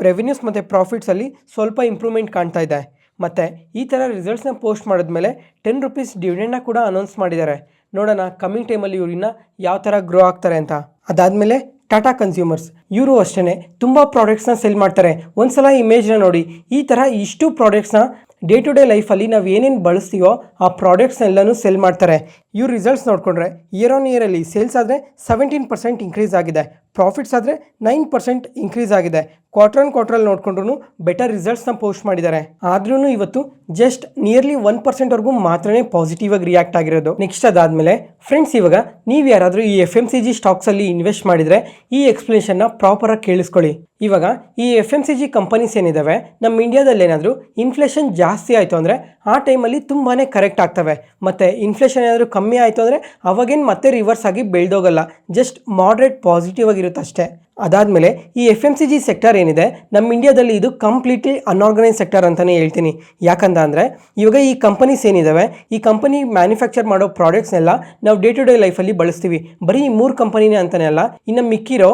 ರೆವಿನ್ಯೂಸ್ ಮತ್ತು ಪ್ರಾಫಿಟ್ಸಲ್ಲಿ ಸ್ವಲ್ಪ ಇಂಪ್ರೂವ್ಮೆಂಟ್ ಕಾಣ್ತಾ ಇದೆ. ಮತ್ತು ಈ ಥರ ರಿಸಲ್ಟ್ಸ್ನ ಪೋಸ್ಟ್ ಮಾಡಿದ್ಮೇಲೆ ₹10 ಡಿವಿಡೆಂಡ್ನ ಕೂಡ ಅನೌನ್ಸ್ ಮಾಡಿದ್ದಾರೆ. ನೋಡೋಣ ಕಮ್ಮಿಂಗ್ ಟೈಮಲ್ಲಿ ಇವ್ರನ್ನ ಯಾವ ಥರ ಗ್ರೋ ಆಗ್ತಾರೆ ಅಂತ. ಅದಾದಮೇಲೆ ಟಾಟಾ ಕನ್ಸ್ಯೂಮರ್ಸ್, ಇವರು ಅಷ್ಟೇ ತುಂಬ ಪ್ರಾಡಕ್ಟ್ಸ್ನ ಸೆಲ್ ಮಾಡ್ತಾರೆ. ಒಂದ್ಸಲ ಇಮೇಜ್ನ ನೋಡಿ, ಈ ಥರ ಇಷ್ಟು ಪ್ರಾಡಕ್ಟ್ಸ್ನ ಡೇ ಟು ಡೇ ಲೈಫಲ್ಲಿ ನಾವು ಏನೇನು ಬಳಸ್ತೀವೋ ಆ ಪ್ರಾಡಕ್ಟ್ಸ್ನೆಲ್ಲನೂ ಸೆಲ್ ಮಾಡ್ತಾರೆ. ಇವ್ರ ರಿಸಲ್ಟ್ಸ್ ನೋಡಿಕೊಂಡ್ರೆ ಇಯರ್ ಆನ್ ಇಯರಲ್ಲಿ ಸೇಲ್ಸ್ ಆದರೆ 17% ಇನ್ಕ್ರೀಸ್ ಆಗಿದೆ, ಪ್ರಾಫಿಟ್ಸ್ ಆದರೆ 9% ಇನ್ಕ್ರೀಸ್ ಆಗಿದೆ. ಕ್ವಾರ್ಟರಲ್ಲಿ ನೋಡಿಕೊಂಡ್ರು ಬೆಟರ್ ರಿಸಲ್ಟ್ಸ್ನ ಪೋಸ್ಟ್ ಮಾಡಿದ್ದಾರೆ. ಆದ್ರೂ ಇವತ್ತು ಜಸ್ಟ್ ನಿಯರ್ಲಿ 1%ವರೆಗೂ ಮಾತ್ರನೇ ಪಾಸಿಟಿವ್ ಆಗಿ ರಿಯಾಕ್ಟ್ ಆಗಿರೋದು. ನೆಕ್ಸ್ಟ್ ಅದಾದಮೇಲೆ ಫ್ರೆಂಡ್ಸ್, ಇವಾಗ ನೀವು ಯಾರಾದರೂ ಈ FMCG ಸ್ಟಾಕ್ಸಲ್ಲಿ ಇನ್ವೆಸ್ಟ್ ಮಾಡಿದರೆ ಈ ಎಕ್ಸ್ಪ್ಲನೇಷನ್ನ ಪ್ರಾಪರಾಗಿ ಕೇಳಿಸ್ಕೊಳ್ಳಿ. ಇವಾಗ ಈ FMCG ಕಂಪನೀಸ್ ಏನಿದ್ದಾವೆ ನಮ್ಮ ಇಂಡಿಯಾದಲ್ಲಿ ಏನಾದರೂ ಇನ್ಫ್ಲೇಷನ್ ಜಾಸ್ತಿ ಆಯಿತು ಅಂದರೆ ಆ ಟೈಮಲ್ಲಿ ತುಂಬಾ ಕರೆಕ್ಟ್ ಆಗ್ತವೆ. ಮತ್ತು ಇನ್ಫ್ಲೇಷನ್ ಏನಾದರೂ ಕಮ್ಮಿ ಆಯಿತು ಅಂದರೆ ಅವಾಗೇನು ಮತ್ತೆ ರಿವರ್ಸ್ ಆಗಿ ಬೆಳೆದೋಗಲ್ಲ, ಜಸ್ಟ್ ಮಾಡ್ರೇಟ್ ಪಾಸಿಟಿವ್ ಆಗಿರುತ್ತೆ ಅಷ್ಟೇ. ಅದಾದಮೇಲೆ ಈ FMCG ಸೆಕ್ಟರ್ ಏನಿದೆ ನಮ್ಮ ಇಂಡಿಯಾದಲ್ಲಿ ಇದು ಕಂಪ್ಲೀಟ್ಲಿ ಅನ್ಆರ್ಗನೈಸ್ ಸೆಕ್ಟರ್ ಅಂತಲೇ ಹೇಳ್ತೀನಿ. ಯಾಕಂದರೆ ಇವಾಗ ಈ ಕಂಪನೀಸ್ ಏನಿದ್ದಾವೆ, ಈ ಕಂಪನಿ ಮ್ಯಾನುಫ್ಯಾಕ್ಚರ್ ಮಾಡೋ ಪ್ರಾಡಕ್ಟ್ಸ್ನೆಲ್ಲ ನಾವು ಡೇ ಟು ಡೇ ಲೈಫಲ್ಲಿ ಬಳಸ್ತೀವಿ. ಬರೀ ಈ 3 ಕಂಪನಿನೇ ಅಂತಲೇ ಅಲ್ಲ, ಇನ್ನು ಮಿಕ್ಕಿರೋ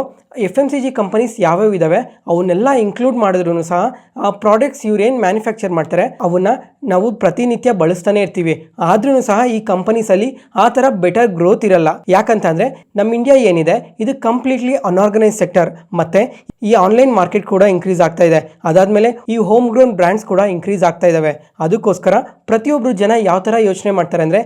FMCG ಕಂಪನೀಸ್ ಯಾವ್ಯಾವ ಇದ್ದಾವೆ ಅವನ್ನೆಲ್ಲ ಇನ್ಕ್ಲೂಡ್ ಮಾಡಿದ್ರು ಸಹ ಆ ಪ್ರಾಡಕ್ಟ್ಸ್ ಇವ್ರೇನು ಮ್ಯಾನುಫ್ಯಾಕ್ಚರ್ ಮಾಡ್ತಾರೆ ಅವನ್ನ ನಾವು ಪ್ರತಿನಿತ್ಯ ಬಳಸ್ತಾನೆ ಇರ್ತೀವಿ. ಆದ್ರೂ ಸಹ ಈ ಕಂಪನೀಸಲ್ಲಿ ಆ ಥರ ಬೆಟರ್ ಗ್ರೋತ್ ಇರಲ್ಲ. ಯಾಕಂತಂದರೆ ನಮ್ಮ ಇಂಡಿಯಾ ಏನಿದೆ ಇದು ಕಂಪ್ಲೀಟ್ಲಿ ಅನ್ಆರ್ಗನೈಸ್ ಸೆಕ್ಟರ್. ಮತ್ತು ಈ ಆನ್ಲೈನ್ ಮಾರ್ಕೆಟ್ ಕೂಡ ಇನ್ಕ್ರೀಸ್ ಆಗ್ತಾ ಇದೆ. ಅದಾದಮೇಲೆ ಈ ಹೋಮ್ ಗ್ರೋನ್ ಬ್ರ್ಯಾಂಡ್ಸ್ ಕೂಡ ಇನ್ಕ್ರೀಸ್ ಆಗ್ತಾ ಇದ್ದಾವೆ. ಅದಕ್ಕೋಸ್ಕರ ಪ್ರತಿಯೊಬ್ಬರು ಜನ ಯಾವ ಥರ ಯೋಚನೆ ಮಾಡ್ತಾರೆ ಅಂದರೆ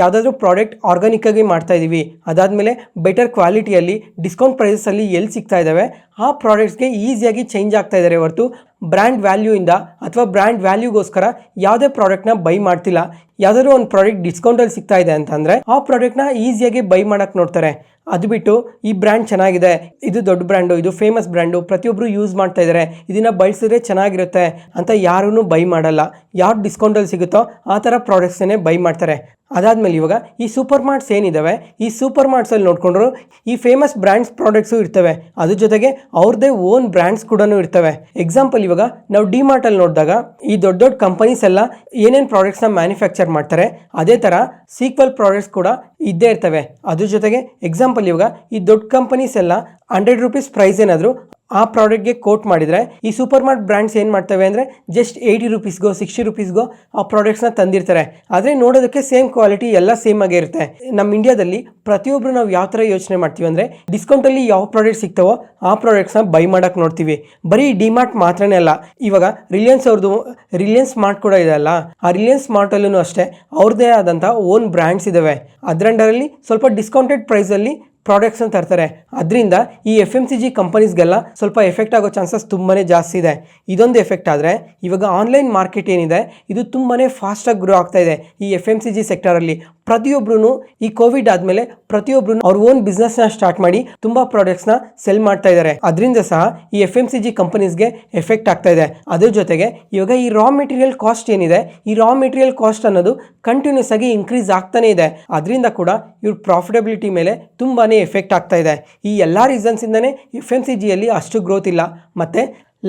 ಯಾವುದಾದ್ರೂ ಪ್ರಾಡಕ್ಟ್ ಆರ್ಗಾನಿಕ್ ಆಗಿ ಮಾಡ್ತಾ ಇದ್ದೀವಿ, ಅದಾದಮೇಲೆ ಬೆಟರ್ ಕ್ವಾಲಿಟಿಯಲ್ಲಿ ಡಿಸ್ಕೌಂಟ್ ಪ್ರೈಸಲ್ಲಿ ಎಲ್ಲಿ ಸಿಗ್ತಾ ಇದ್ದಾವೆ ಆ ಪ್ರಾಡಕ್ಟ್ಸ್ಗೆ ಈಸಿಯಾಗಿ ಚೇಂಜ್ ಆಗ್ತಾ ಇದ್ದಾರೆ ಹೊರತು ಬ್ರ್ಯಾಂಡ್ ವ್ಯಾಲ್ಯೂಯಿಂದ ಅಥವಾ ಬ್ರ್ಯಾಂಡ್ ವ್ಯಾಲ್ಯೂಗೋಸ್ಕರ ಯಾವುದೇ ಪ್ರಾಡಕ್ಟ್ನ ಬೈ ಮಾಡ್ತಿಲ್ಲ. ಯಾವುದಾದ್ರೂ ಒಂದು ಪ್ರಾಡಕ್ಟ್ ಡಿಸ್ಕೌಂಟಲ್ಲಿ ಸಿಗ್ತಾ ಇದೆ ಅಂತಂದರೆ ಆ ಪ್ರಾಡಕ್ಟ್ನ ಈಸಿಯಾಗಿ ಬೈ ಮಾಡೋಕ್ಕೆ ನೋಡ್ತಾರೆ. ಅದು ಬಿಟ್ಟು ಈ ಬ್ರ್ಯಾಂಡ್ ಚೆನ್ನಾಗಿದೆ, ಇದು ದೊಡ್ಡ ಬ್ರ್ಯಾಂಡು, ಇದು ಫೇಮಸ್ ಬ್ರ್ಯಾಂಡು, ಪ್ರತಿಯೊಬ್ಬರು ಯೂಸ್ ಮಾಡ್ತಾ ಇದ್ದಾರೆ, ಇದನ್ನು ಬಳಸಿದ್ರೆ ಚೆನ್ನಾಗಿರುತ್ತೆ ಅಂತ ಯಾರೂ ಬೈ ಮಾಡಲ್ಲ. ಯಾರು ಡಿಸ್ಕೌಂಟಲ್ಲಿ ಸಿಗುತ್ತೋ ಆ ಥರ ಪ್ರಾಡಕ್ಟ್ಸನ್ನೇ ಬೈ ಮಾಡ್ತಾರೆ. ಅದಾದಮೇಲೆ ಇವಾಗ ಈ ಸೂಪರ್ ಮಾರ್ಟ್ಸ್ ಏನಿದ್ದಾವೆ, ಈ ಸೂಪರ್ ಮಾರ್ಟ್ಸಲ್ಲಿ ನೋಡಿಕೊಂಡ್ರು ಈ ಫೇಮಸ್ ಬ್ರ್ಯಾಂಡ್ಸ್ ಪ್ರಾಡಕ್ಟ್ಸು ಇರ್ತವೆ, ಅದ್ರ ಜೊತೆಗೆ ಅವ್ರದ್ದೇ ಓನ್ ಬ್ರ್ಯಾಂಡ್ಸ್ ಕೂಡ ಇರ್ತವೆ. ಎಕ್ಸಾಂಪಲ್ ಇವಾಗ ನಾವು ಡಿಮಾರ್ಟಲ್ಲಿ ನೋಡಿದಾಗ ಈ ದೊಡ್ಡ ದೊಡ್ಡ ಕಂಪನೀಸ್ ಎಲ್ಲ ಏನೇನು ಪ್ರಾಡಕ್ಟ್ಸ್ನ ಮ್ಯಾನುಫ್ಯಾಕ್ಚರ್ ಮಾಡ್ತಾರೆ ಅದೇ ಥರ ಸೀಕ್ವಲ್ ಪ್ರಾಡಕ್ಟ್ಸ್ ಕೂಡ ಇದ್ದೇ ಇರ್ತವೆ. ಅದ್ರ ಜೊತೆಗೆ ಎಕ್ಸಾಂಪಲ್ ಇವಾಗ ಈ ದೊಡ್ಡ ಕಂಪನೀಸ್ ಎಲ್ಲ ₹100 ಪ್ರೈಸ್ ಏನಾದರೂ ಆ ಪ್ರಾಡಕ್ಟ್ಗೆ ಕೋಟ್ ಮಾಡಿದರೆ ಈ ಸೂಪರ್ ಮಾರ್ಟ್ ಬ್ರ್ಯಾಂಡ್ಸ್ ಏನು ಮಾಡ್ತವೆ ಅಂದರೆ ಜಸ್ಟ್ ₹80ಗೋ ₹60ಗೋ ಆ ಪ್ರಾಡಕ್ಟ್ಸ್ನ ತಂದಿರ್ತಾರೆ. ಆದರೆ ನೋಡೋದಕ್ಕೆ ಸೇಮ್ ಕ್ವಾಲಿಟಿ ಎಲ್ಲ ಸೇಮ್ ಆಗೇ ಇರುತ್ತೆ. ನಮ್ಮ ಇಂಡಿಯಾದಲ್ಲಿ ಪ್ರತಿಯೊಬ್ಬರು ನಾವು ಯಾವ ಥರ ಯೋಚನೆ ಮಾಡ್ತೀವಿ ಅಂದರೆ ಡಿಸ್ಕೌಂಟಲ್ಲಿ ಯಾವ ಪ್ರಾಡಕ್ಟ್ ಸಿಗ್ತಾವೋ ಆ ಪ್ರಾಡಕ್ಟ್ಸ್ನ ಬೈ ಮಾಡೋಕ್ಕೆ ನೋಡ್ತೀವಿ. ಬರೀ ಡಿಮಾರ್ಟ್ ಮಾತ್ರನೇ ಅಲ್ಲ, ಇವಾಗ ರಿಲಯನ್ಸ್ ಮಾರ್ಟ್ ಕೂಡ ಇದೆ ಅಲ್ಲ, ಆ ರಿಲಯನ್ಸ್ ಮಾರ್ಟಲ್ಲೂ ಅಷ್ಟೇ ಅವ್ರದ್ದೇ ಆದಂಥ ಓನ್ ಬ್ರ್ಯಾಂಡ್ಸ್ ಇದ್ದಾವೆ. ಅದರಂಡರಲ್ಲಿ ಸ್ವಲ್ಪ ಡಿಸ್ಕೌಂಟೆಡ್ ಪ್ರೈಸಲ್ಲಿ ಪ್ರಾಡಕ್ಟ್ಸ್ನ ತರ್ತಾರೆ. ಅದರಿಂದ ಈ FMCG ಕಂಪನೀಸ್ಗೆಲ್ಲ ಸ್ವಲ್ಪ ಎಫೆಕ್ಟ್ ಆಗೋ ಚಾನ್ಸಸ್ ತುಂಬಾ ಜಾಸ್ತಿ ಇದೆ. ಇದೊಂದು ಎಫೆಕ್ಟ್ ಆದರೆ ಇವಾಗ ಆನ್ಲೈನ್ ಮಾರ್ಕೆಟ್ ಏನಿದೆ ಇದು ತುಂಬಾ ಫಾಸ್ಟಾಗಿ ಗ್ರೋ ಆಗ್ತಾ ಇದೆ. ಈ FMCG ಸೆಕ್ಟರಲ್ಲಿ ಪ್ರತಿಯೊಬ್ಬರೂ ಈ ಕೋವಿಡ್ ಆದಮೇಲೆ ಪ್ರತಿಯೊಬ್ಬರು ಅವ್ರ ಓನ್ ಬಿಸ್ನೆಸ್ನ ಸ್ಟಾರ್ಟ್ ಮಾಡಿ ತುಂಬ ಪ್ರಾಡಕ್ಟ್ಸ್ನ ಸೆಲ್ ಮಾಡ್ತಾ ಇದ್ದಾರೆ. ಅದರಿಂದ ಸಹ ಈ FMCG ಕಂಪನೀಸ್ಗೆ ಎಫೆಕ್ಟ್ ಆಗ್ತಾ ಇದೆ. ಅದ್ರ ಜೊತೆಗೆ ಇವಾಗ ಈ ರಾ ಮೆಟೀರಿಯಲ್ ಕಾಸ್ಟ್ ಏನಿದೆ, ಈ ರಾ ಮೆಟೀರಿಯಲ್ ಕಾಸ್ಟ್ ಅನ್ನೋದು ಕಂಟಿನ್ಯೂಸ್ ಆಗಿ ಇನ್ಕ್ರೀಸ್ ಆಗ್ತಾನೆ ಇದೆ. ಅದರಿಂದ ಕೂಡ ಇವ್ರ ಪ್ರಾಫಿಟಬಿಲಿಟಿ ಮೇಲೆ ತುಂಬಾ ಎಫೆಕ್ಟ್ ಆಗ್ತಾ ಇದೆ. ಈ ಎಲ್ಲ ರೀಸನ್ಸಿಂದನೇ FMCGಯಲ್ಲಿ ಅಷ್ಟು ಗ್ರೋತ್ ಇಲ್ಲ. ಮತ್ತು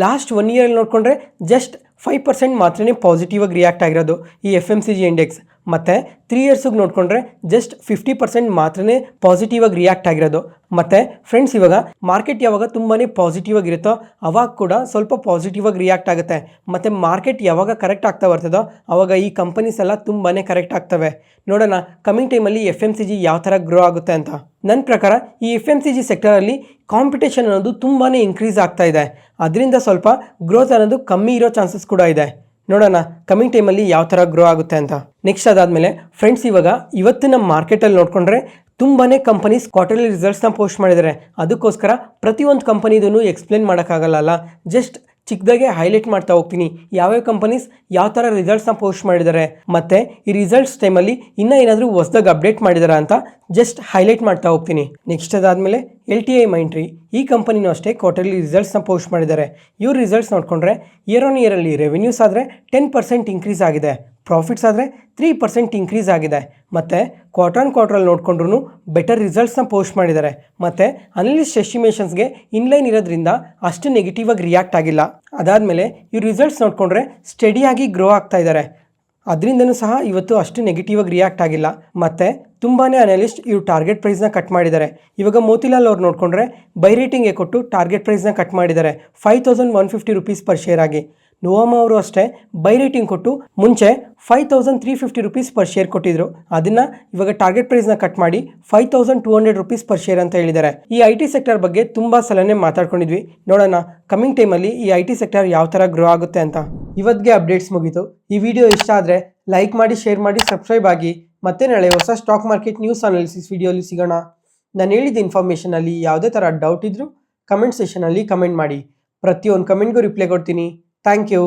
ಲಾಸ್ಟ್ 1 ಇಯರ್ ನೋಡಿಕೊಂಡ್ರೆ ಜಸ್ಟ್ 5% ಮಾತ್ರನೇ ಪಾಸಿಟಿವ್ ಆಗಿ ರಿಯಾಕ್ಟ್ ಆಗಿರೋದು ಈ FMCG ಇಂಡೆಕ್ಸ್. ಮತ್ತು 3 ಇಯರ್ಸಿಗೆ ನೋಡಿಕೊಂಡ್ರೆ ಜಸ್ಟ್ 50% ಮಾತ್ರನೇ ಪಾಸಿಟಿವ್ ಆಗಿ ರಿಯಾಕ್ಟ್ ಆಗಿರೋದು. ಮತ್ತು ಫ್ರೆಂಡ್ಸ್, ಇವಾಗ ಮಾರ್ಕೆಟ್ ಯಾವಾಗ ತುಂಬಾ ಪಾಸಿಟಿವ್ ಆಗಿರುತ್ತೋ ಅವಾಗ ಕೂಡ ಸ್ವಲ್ಪ ಪಾಸಿಟಿವ್ ಆಗಿ ರಿಯಾಕ್ಟ್ ಆಗುತ್ತೆ. ಮತ್ತು ಮಾರ್ಕೆಟ್ ಯಾವಾಗ ಕರೆಕ್ಟ್ ಆಗ್ತಾ ಬರ್ತದೋ ಅವಾಗ ಈ ಕಂಪನೀಸ್ ಎಲ್ಲ ತುಂಬಾ ಕರೆಕ್ಟ್ ಆಗ್ತವೆ. ನೋಡೋಣ ಕಮಿಂಗ್ ಟೈಮಲ್ಲಿ FMCG ಯಾವ ಥರ ಗ್ರೋ ಆಗುತ್ತೆ ಅಂತ. ನನ್ನ ಪ್ರಕಾರ ಈ FMCG ಸೆಕ್ಟರಲ್ಲಿ ಕಾಂಪಿಟೇಷನ್ ಅನ್ನೋದು ತುಂಬಾ ಇನ್ಕ್ರೀಸ್ ಆಗ್ತಾ ಇದೆ. ಅದರಿಂದ ಸ್ವಲ್ಪ ಗ್ರೋತ್ ಅನ್ನೋದು ಕಮ್ಮಿ ಇರೋ ಚಾನ್ಸಸ್ ಕೂಡ ಇದೆ. ನೋಡೋಣ ಕಮಿಂಗ್ ಟೈಮಲ್ಲಿ ಯಾವ ಥರ ಗ್ರೋ ಆಗುತ್ತೆ ಅಂತ. ನೆಕ್ಸ್ಟ್ ಅದಾದಮೇಲೆ ಫ್ರೆಂಡ್ಸ್, ಇವಾಗ ಇವತ್ತಿನ ಮಾರ್ಕೆಟಲ್ಲಿ ನೋಡಿಕೊಂಡ್ರೆ ತುಂಬಾ ಕಂಪನೀಸ್ ಕ್ವಾರ್ಟರ್ಲಿ ರಿಸಲ್ಟ್ಸ್ನ ಪೋಸ್ಟ್ ಮಾಡಿದ್ದಾರೆ. ಅದಕ್ಕೋಸ್ಕರ ಪ್ರತಿಯೊಂದು ಕಂಪನಿದೂ ಎಕ್ಸ್ಪ್ಲೇನ್ ಮಾಡೋಕ್ಕಾಗಲ್ಲ, ಜಸ್ಟ್ ಚಿಕ್ಕದಾಗೆ ಹೈಲೈಟ್ ಮಾಡ್ತಾ ಹೋಗ್ತೀನಿ ಯಾವ್ಯಾವ ಕಂಪನೀಸ್ ಯಾವ ಥರ ರಿಸಲ್ಟ್ಸ್ನ ಪೋಸ್ಟ್ ಮಾಡಿದ್ದಾರೆ ಮತ್ತು ಈ ರಿಸಲ್ಟ್ಸ್ ಟೈಮಲ್ಲಿ ಇನ್ನೂ ಏನಾದರೂ ಹೊಸದಾಗಿ ಅಪ್ಡೇಟ್ ಮಾಡಿದಾರಾ ಅಂತ ಜಸ್ಟ್ ಹೈಲೈಟ್ ಮಾಡ್ತಾ ಹೋಗ್ತೀನಿ. ನೆಕ್ಸ್ಟ್ ಅದಾದಮೇಲೆ LTI Mindtree ಈ ಕಂಪನಿನೂ ಅಷ್ಟೇ ಕ್ವಾರ್ಟರ್ಲಿ ರಿಸಲ್ಟ್ಸ್ನ ಪೋಸ್ಟ್ ಮಾಡಿದ್ದಾರೆ. ಇವ್ರ ರಿಸಲ್ಟ್ಸ್ ನೋಡಿಕೊಂಡ್ರೆ ಇಯರ್ ಆನ್ ಇಯರಲ್ಲಿ ರೆವೆನ್ಯೂಸ್ ಆದರೆ 10% ಇನ್ಕ್ರೀಸ್ ಆಗಿದೆ, ಪ್ರಾಫಿಟ್ಸ್ ಆದರೆ 3% ಇನ್ಕ್ರೀಸ್ ಆಗಿದೆ ಮತ್ತು ಕ್ವಾರ್ಟರ್ ಆನ್ ಕ್ವಾರ್ಟ್ರಲ್ಲಿ ನೋಡಿಕೊಂಡ್ರೂ ಬೆಟರ್ ರಿಸಲ್ಟ್ಸ್ನ ಪೋಸ್ಟ್ ಮಾಡಿದ್ದಾರೆ ಮತ್ತು ಅನಲಿಸ್ಟ್ ಎಸ್ಟಿಮೇಷನ್ಸ್ಗೆ ಇನ್ಲೈನ್ ಇರೋದ್ರಿಂದ ಅಷ್ಟು ನೆಗೆಟಿವ್ ಆಗಿ ರಿಯಾಕ್ಟ್ ಆಗಿಲ್ಲ. ಅದಾದಮೇಲೆ ಈ ರಿಸಲ್ಟ್ಸ್ ನೋಡಿಕೊಂಡ್ರೆ ಸ್ಟಡಿಯಾಗಿ ಗ್ರೋ ಆಗ್ತಾ ಇದ್ದಾರೆ, ಅದರಿಂದನೂ ಸಹ ಇವತ್ತು ಅಷ್ಟು ನೆಗೆಟಿವ್ ಆಗಿ ರಿಯಾಕ್ಟ್ ಆಗಿಲ್ಲ ಮತ್ತು ತುಂಬಾ ಅನಲಿಸ್ಟ್ ಇವ್ರು ಟಾರ್ಗೆಟ್ ಪ್ರೈಸ್ನ ಕಟ್ ಮಾಡಿದ್ದಾರೆ. ಇವಾಗ ಮೋತಿಲಾಲ್ ಅವ್ರು ನೋಡಿಕೊಂಡ್ರೆ ಬೈ ರೇಟಿಂಗ್ಗೆ ಕೊಟ್ಟು ಟಾರ್ಗೆಟ್ ಪ್ರೈಸ್ನ ಕಟ್ ಮಾಡಿದ್ದಾರೆ 5150 ರುಪೀಸ್ ಪರ್ ಶೇರ್ ಆಗಿ. ನೊವಾಮಾ ಅವರು ಅಷ್ಟೇ ಬೈ ರೇಟಿಂಗ್ ಕೊಟ್ಟು ಮುಂಚೆ 5350 ರುಪೀಸ್ ಪರ್ ಶೇರ್ ಕೊಟ್ಟಿದ್ರು, ಅದನ್ನು ಇವಾಗ ಟಾರ್ಗೆಟ್ ಪ್ರೈಸ್ನ ಕಟ್ ಮಾಡಿ 5200 ರುಪೀಸ್ ಪರ್ ಶೇರ್ ಅಂತ ಹೇಳಿದ್ದಾರೆ. ಈ IT ಸೆಕ್ಟರ್ ಬಗ್ಗೆ ತುಂಬ ಸಲನೇ ಮಾತಾಡ್ಕೊಂಡಿದ್ವಿ, ನೋಡೋಣ ಕಮಿಂಗ್ ಟೈಮಲ್ಲಿ ಈ IT ಸೆಕ್ಟರ್ ಯಾವ ಥರ ಗ್ರೋ ಆಗುತ್ತೆ ಅಂತ. ಇವತ್ತಿಗೆ ಅಪ್ಡೇಟ್ಸ್ ಮುಗೀತು. ಈ ವಿಡಿಯೋ ಇಷ್ಟ ಆದರೆ ಲೈಕ್ ಮಾಡಿ, ಶೇರ್ ಮಾಡಿ, ಸಬ್ಸ್ಕ್ರೈಬ್ ಆಗಿ. ಮತ್ತೆ ನಾಳೆ ಹೊಸ ಸ್ಟಾಕ್ ಮಾರ್ಕೆಟ್ ನ್ಯೂಸ್ ಅನಾಲಿಸಿಸ್ ವಿಡಿಯೋಲಿ ಸಿಗೋಣ. ನಾನು ಹೇಳಿದ ಇನ್ಫಾರ್ಮೇಷನಲ್ಲಿ ಯಾವುದೇ ಥರ ಡೌಟ್ ಇದ್ದರೂ ಕಮೆಂಟ್ ಸೆಷನಲ್ಲಿ ಕಮೆಂಟ್ ಮಾಡಿ, ಪ್ರತಿಯೊಂದು ಕಮೆಂಟ್ಗೂ ರಿಪ್ಲೈ ಕೊಡ್ತೀನಿ. Thank you.